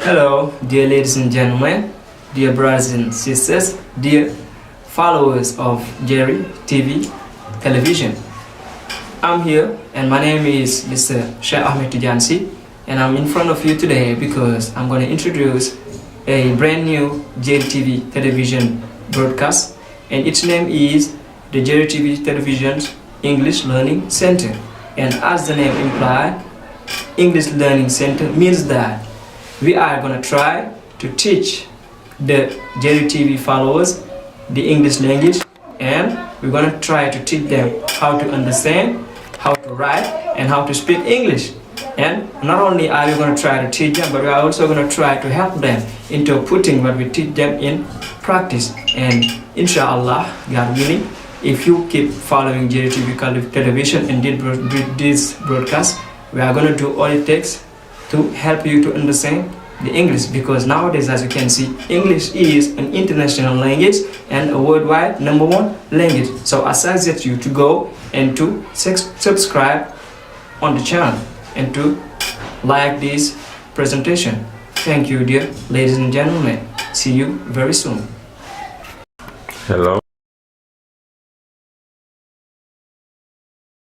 Hello, dear ladies and gentlemen, dear brothers and sisters, dear followers of Jerry TV television. I'm here and my name is Mr. Sheikh Ahmed Tujansi, and I'm in front of you today because I'm going to introduce a brand new Jerry TV television broadcast, and its name is the Jerry TV Television's English Learning Center. And as the name implies, English Learning Center means that we are going to try to teach the Jerry TV followers the English language, and we're going to try to teach them how to understand, how to write, and how to speak English. And not only are we going to try to teach them, but we are also going to try to help them into putting what we teach them in practice. And inshallah, God willing, if you keep following Jerry TV television and did this broadcast, we are going to do all it takes to help you to understand the English, because nowadays, as you can see, English is an international language and a worldwide #1 language. So I suggest you to go and to subscribe on the channel and to like this presentation. Thank you, dear ladies and gentlemen. See you very soon. Hello.